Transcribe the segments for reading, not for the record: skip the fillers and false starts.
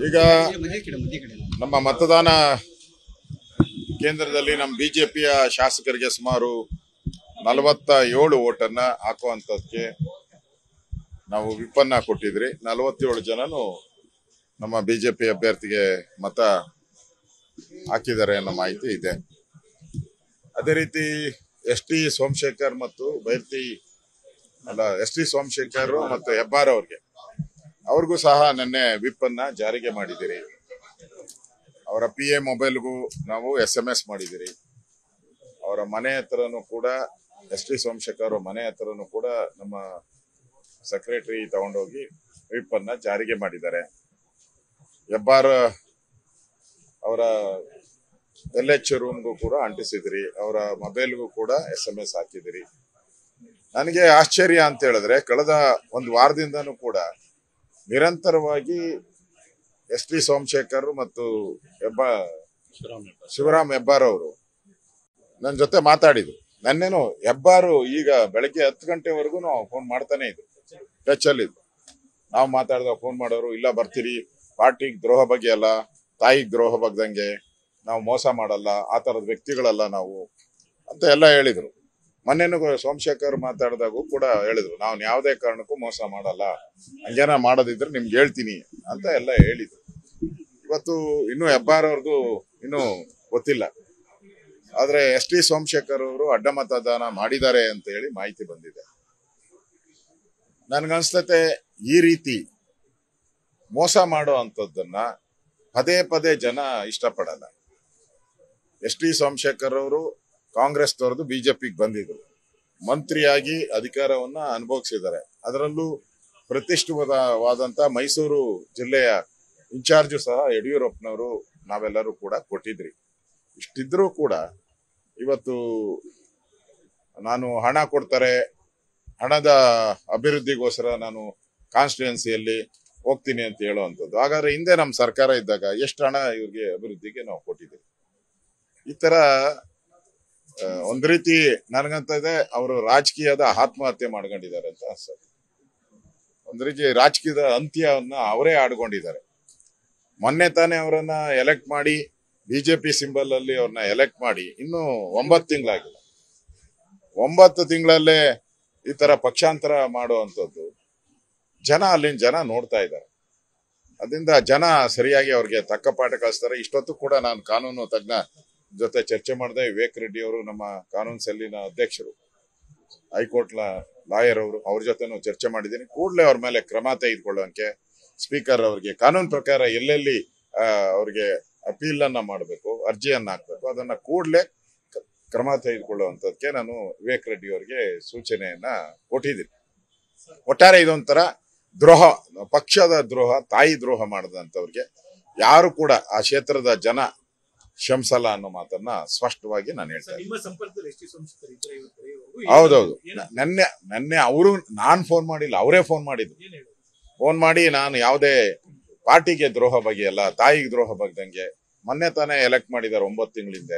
ಈಗ ನಮ್ಮ ಮತದಾನ ಕೇಂದ್ರದಲ್ಲಿ ನಮ್ಮ ಬಿಜೆಪಿಯ ಶಾಸಕರಿಗೆ ಸುಮಾರು 47 ವೋಟನ್ನ ಹಾಕುವಂತದಕ್ಕೆ ನಾವು ವಿಪ್ಪನ್ನ ಕೊಟ್ಟಿದ್ರಿ. 47 ಜನನು ನಮ್ಮ ಬಿಜೆಪಿ ಅಭ್ಯರ್ಥಿಗೆ ಮತ ಹಾಕಿದ್ದಾರೆ ಅನ್ನೋ ಮಾಹಿತಿ ಇದೆ. ಅದೇ ರೀತಿ ಎಸ್.ಟಿ. ಸೋಮಶೇಖರ್ ಮತ್ತು ಎಸ್.ಟಿ. ಸೋಮಶೇಖರ್ ಮತ್ತು ಹೆಬ್ಬಾರ್ ಅವ್ರಿಗೂ ಸಹ ನಿನ್ನೆ ವಿಪ್ಪನ್ನ ಜಾರಿಗೆ ಮಾಡಿದಿರಿ. ಅವರ PA ಮೊಬೈಲ್ಗೂ ನಾವು SMS ಮಾಡಿದಿರಿ. ಅವರ ಮನೆ ಹತ್ರನೂ ಕೂಡ ಎಸ್.ಟಿ. ಸೋಮಶೇಖರ್ ಮನೆ ಹತ್ರನೂ ಕೂಡ ನಮ್ಮ ಸೆಕ್ರೆಟರಿ ತಗೊಂಡೋಗಿ ವಿಪ್ಪನ್ನ ಜಾರಿಗೆ ಮಾಡಿದ್ದಾರೆ. ಹೆಬ್ಬಾರ್ ಅವರ LH ರೂಮ್ಗೂ ಕೂಡ ಅಂಟಿಸಿದ್ರಿ. ಅವರ ಮೊಬೈಲ್ಗೂ ಕೂಡ SMS ಹಾಕಿದಿರಿ. ನನಗೆ ಆಶ್ಚರ್ಯ ಅಂತ ಹೇಳಿದ್ರೆ ಕಳೆದ ಒಂದು ವಾರದಿಂದನೂ ಕೂಡ ನಿರಂತರವಾಗಿ ಎಸ್.ಟಿ. ಸೋಮಶೇಖರ್ ಮತ್ತು ಶಿವರಾಮ್ ಹೆಬ್ಬಾರ್ ಅವರು ನನ್ನ ಜೊತೆ ಮಾತಾಡಿದ್ರು. ನನ್ನೇನು ಹೆಬ್ಬಾರು ಈಗ ಬೆಳಗ್ಗೆ 10 ಗಂಟೆವರೆಗೂ ನಾವು ಫೋನ್ ಮಾಡ್ತಾನೆ ಇದ್ರು, ಟಚ್ ಅಲ್ಲಿ ಇದ್ರು. ನಾವು ಮಾತಾಡಿದಾಗ ಫೋನ್ ಮಾಡೋರು, ಇಲ್ಲ ಬರ್ತೀರಿ, ಪಾರ್ಟಿಗೆ ದ್ರೋಹ ಬಗ್ಗೆ ಅಲ್ಲ, ತಾಯಿಗೆ ದ್ರೋಹ ಬಗ್ದಂಗೆ ನಾವು ಮೋಸ ಮಾಡಲ್ಲ, ಆ ತರದ ವ್ಯಕ್ತಿಗಳಲ್ಲ ನಾವು ಅಂತ ಎಲ್ಲ ಹೇಳಿದ್ರು. ಮೊನ್ನೆನೂ ಸೋಮಶೇಖರ್ ಮಾತಾಡಿದಾಗೂ ಕೂಡ ಹೇಳಿದ್ರು, ನಾವು ಯಾವುದೇ ಕಾರಣಕ್ಕೂ ಮೋಸ ಮಾಡಲ್ಲ, ಹಂಗೇನ ಮಾಡೋದಿದ್ರೆ ನಿಮ್ಗೆ ಹೇಳ್ತೀನಿ ಅಂತ ಎಲ್ಲ ಹೇಳಿದ್ರು. ಇವತ್ತು ಇನ್ನು ಹೆಬ್ಬಾರ್ ಅವ್ರದ್ದು ಇನ್ನೂ ಗೊತ್ತಿಲ್ಲ. ಆದ್ರೆ ಎಸ್.ಟಿ. ಸೋಮಶೇಖರ್ ಅವರು ಅಡ್ಡ ಮತದಾನ ಮಾಡಿದ್ದಾರೆ ಅಂತ ಹೇಳಿ ಮಾಹಿತಿ ಬಂದಿದೆ. ನನ್ಗನ್ಸ್ತತೆ ಈ ರೀತಿ ಮೋಸ ಮಾಡೋ ಅಂತದನ್ನ ಪದೇ ಪದೇ ಜನ ಇಷ್ಟಪಡಲ್ಲ. ಎಸ್.ಟಿ. ಸೋಮಶೇಖರ್ ಅವರು ಕಾಂಗ್ರೆಸ್ ತೋರ್ದು ಬಿಜೆಪಿಗೆ ಬಂದಿದ್ರು, ಮಂತ್ರಿಯಾಗಿ ಅಧಿಕಾರವನ್ನ ಅನುಭವಿಸಿದ್ದಾರೆ. ಅದರಲ್ಲೂ ಪ್ರತಿಷ್ಠಿತವಾದಂತ ಮೈಸೂರು ಜಿಲ್ಲೆಯ ಇನ್ಚಾರ್ಜು ಸಹ ಯಡಿಯೂರಪ್ಪನವರು ನಾವೆಲ್ಲರೂ ಕೂಡ ಕೊಟ್ಟಿದ್ರಿ. ಇಷ್ಟಿದ್ರೂ ಕೂಡ ಇವತ್ತು ನಾನು ಹಣ ಕೊಡ್ತಾರೆ, ಹಣದ ಅಭಿವೃದ್ಧಿಗೋಸ್ಕರ ನಾನು ಕಾನ್ಸ್ಟಿಟ್ಯೂನ್ಸಿಯಲ್ಲಿ ಹೋಗ್ತೀನಿ ಅಂತ ಹೇಳುವಂಥದ್ದು. ಹಾಗಾದ್ರೆ ಹಿಂದೆ ನಮ್ಮ ಸರ್ಕಾರ ಇದ್ದಾಗ ಎಷ್ಟು ಹಣ ಇವ್ರಿಗೆ ಅಭಿವೃದ್ಧಿಗೆ ನಾವು ಕೊಟ್ಟಿದ್ದೀವಿ? ಈ ತರ ಒಂದ್ ರೀತಿ ನನಗಂತ ಇದೆ, ಅವರು ರಾಜಕೀಯದ ಆತ್ಮಹತ್ಯೆ ಮಾಡ್ಕೊಂಡಿದ್ದಾರೆ ಅಂತ ಅನ್ಸುತ್ತೆ. ಒಂದ್ ರೀತಿ ರಾಜಕೀಯದ ಅಂತ್ಯವನ್ನ ಅವರೇ ಆಡ್ಕೊಂಡಿದ್ದಾರೆ. ಮೊನ್ನೆ ತಾನೇ ಅವರನ್ನ ಎಲೆಕ್ಟ್ ಮಾಡಿ ಬಿಜೆಪಿ ಸಿಂಬಲ್ ಅಲ್ಲಿ ಅವ್ರನ್ನ ಎಲೆಕ್ಟ್ ಮಾಡಿ ಇನ್ನು 9 ತಿಂಗಳಾಗಿಲ್ಲ. 9 ತಿಂಗಳಲ್ಲೇ ಈ ತರ ಪಕ್ಷಾಂತರ ಮಾಡುವಂಥದ್ದು ಅಲ್ಲಿನ ಜನ ನೋಡ್ತಾ ಇದ್ದಾರೆ. ಅದರಿಂದ ಜನ ಸರಿಯಾಗಿ ಅವ್ರಿಗೆ ತಕ್ಕ ಪಾಠ ಕಳಿಸ್ತಾರೆ. ಇಷ್ಟೊತ್ತು ಕೂಡ ನಾನು ಕಾನೂನು ತಜ್ಞ ಜೊತೆ ಚರ್ಚೆ ಮಾಡಿದೆ. ವಿವೇಕ್ ರೆಡ್ಡಿ ಅವರು ನಮ್ಮ ಕಾನೂನು ಸೆಲ್ಲಿನ ಅಧ್ಯಕ್ಷರು, ಹೈಕೋರ್ಟ್ ಲಾಯರ್ ಅವರು, ಅವ್ರ ಜೊತೆನೂ ಚರ್ಚೆ ಮಾಡಿದ್ದೀನಿ. ಕೂಡಲೇ ಅವ್ರ ಮೇಲೆ ಕ್ರಮ ತೆಗೆದುಕೊಳ್ಳುವಂತೆ ಸ್ಪೀಕರ್ ಅವರಿಗೆ ಕಾನೂನು ಪ್ರಕಾರ ಎಲ್ಲೆಲ್ಲಿ ಅವ್ರಿಗೆ ಅಪೀಲ್ ಅನ್ನ ಮಾಡಬೇಕು, ಅರ್ಜಿಯನ್ನ ಹಾಕ್ಬೇಕು, ಅದನ್ನ ಕೂಡಲೇ ಕ್ರಮ ತೆಗೆದುಕೊಳ್ಳುವಂತದಕ್ಕೆ ನಾನು ವಿವೇಕ್ ರೆಡ್ಡಿ ಅವರಿಗೆ ಸೂಚನೆಯನ್ನ ಕೊಟ್ಟಿದ್ದೀನಿ. ಒಟ್ಟಾರೆ ಇದೊಂಥರ ದ್ರೋಹ, ಪಕ್ಷದ ದ್ರೋಹ, ತಾಯಿ ದ್ರೋಹ ಮಾಡದಂತವ್ರಿಗೆ ಯಾರು ಕೂಡ ಆ ಕ್ಷೇತ್ರದ ಜನ ಕ್ಷಮಿಸಲ್ಲ ಅನ್ನೋ ಮಾತನ್ನ ಸ್ಪಷ್ಟವಾಗಿ ನಾನು ಹೇಳ್ತೇನೆ. ಹೌದೌದು, ನೆನ್ನೆ ಅವರು ನಾನ್ ಫೋನ್ ಮಾಡಿಲ್ಲ, ಅವರೇ ಫೋನ್ ಮಾಡಿದ್ರು. ಫೋನ್ ಮಾಡಿ ನಾನು ಯಾವುದೇ ಪಾರ್ಟಿಗೆ ದ್ರೋಹ ಬಗೆಯಲ್ಲ, ತಾಯಿಗೆ ದ್ರೋಹ ಬಗ್ದಂಗೆ ಮೊನ್ನೆ ತಾನೇ ಎಲೆಕ್ಟ್ ಮಾಡಿದ್ದಾರೆ 9 ತಿಂಗಳಿಂದ,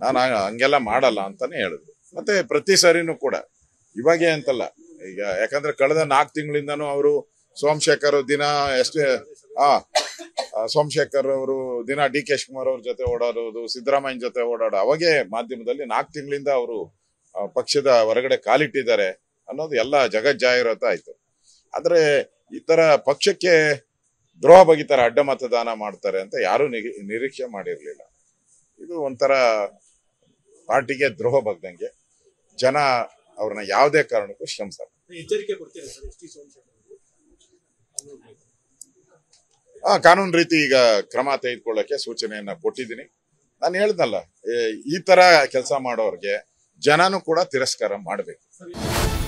ನಾನು ಹಂಗೆಲ್ಲ ಮಾಡಲ್ಲ ಅಂತಾನೆ ಹೇಳಿದ್ರು. ಮತ್ತೆ ಪ್ರತಿ ಸರಿನೂ ಕೂಡ ಇವಾಗೇ ಅಂತಲ್ಲ, ಈಗ ಯಾಕಂದ್ರೆ ಕಳೆದ 4 ತಿಂಗಳಿಂದನೂ ಅವರು ಸೋಮಶೇಖರ್ ದಿನ ಸೋಮಶೇಖರ್ ಅವರು ದಿನ DK ಶಿವಕುಮಾರ್ ಅವ್ರ ಜೊತೆ ಓಡಾಡೋದು, ಸಿದ್ದರಾಮಯ್ಯ ಜೊತೆ ಓಡಾಡೋ, ಅವಾಗೇ ಮಾಧ್ಯಮದಲ್ಲಿ 4 ತಿಂಗಳಿಂದ ಅವರು ಪಕ್ಷದ ಹೊರಗಡೆ ಕಾಲಿಟ್ಟಿದ್ದಾರೆ ಅನ್ನೋದು ಎಲ್ಲ ಜಗಜ್ಜಾಹಿರಾತ ಆಯ್ತು. ಆದ್ರೆ ಈ ತರ ಪಕ್ಷಕ್ಕೆ ದ್ರೋಹ ಬಗೆತಾರೆ, ಅಡ್ಡ ಮತದಾನ ಮಾಡ್ತಾರೆ ಅಂತ ಯಾರು ನಿರೀಕ್ಷೆ ಮಾಡಿರ್ಲಿಲ್ಲ. ಇದು ಒಂಥರ ಪಾರ್ಟಿಗೆ ದ್ರೋಹ ಬಗ್ದಂಗೆ, ಜನ ಅವ್ರನ್ನ ಯಾವುದೇ ಕಾರಣಕ್ಕೂ ಕ್ಷಮಿಸಲ್ಲ. ಕಾನೂನು ರೀತಿ ಈಗ ಕ್ರಮ ತೆಗೆದುಕೊಳ್ಳಕ್ಕೆ ಸೂಚನೆಯನ್ನ ಕೊಟ್ಟಿದ್ದೀನಿ. ನಾನು ಹೇಳ್ದಲ್ಲ, ಈ ತರ ಕೆಲಸ ಮಾಡೋರ್ಗೆ ಜನನು ಕೂಡ ತಿರಸ್ಕಾರ ಮಾಡಬೇಕು.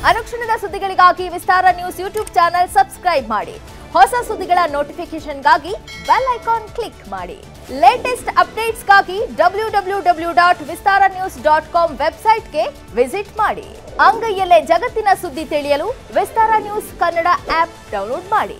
ಅನುಕ್ಷಣದ ಸುದ್ದಿಗಳಿಗಾಗಿ ವಿಸ್ತಾರ ನ್ಯೂಸ್ ಯೂಟ್ಯೂಬ್ ಚಾನೆಲ್ ಸಬ್ಸ್ಕ್ರೈಬ್ ಮಾಡಿ. ಹೊಸ ಸುದ್ದಿಗಳ ನೋಟಿಫಿಕೇಶನ್ಗಾಗಿ ಬೆಲ್ ಐಕಾನ್ ಕ್ಲಿಕ್ ಮಾಡಿ. ಲೇಟೆಸ್ಟ್ ಅಪ್ಡೇಟ್ಸ್ಗಾಗಿ www.vistaranews.com ವೆಬ್ಸೈಟ್ಗೆ ವಿಸಿಟ್ ಮಾಡಿ. ಅಂಗೈಯಲ್ಲೇ ಜಗತ್ತಿನ ಸುದ್ದಿ ತಿಳಿಯಲು ವಿಸ್ತಾರ ನ್ಯೂಸ್ ಕನ್ನಡ ಆಪ್ ಡೌನ್ಲೋಡ್ ಮಾಡಿ.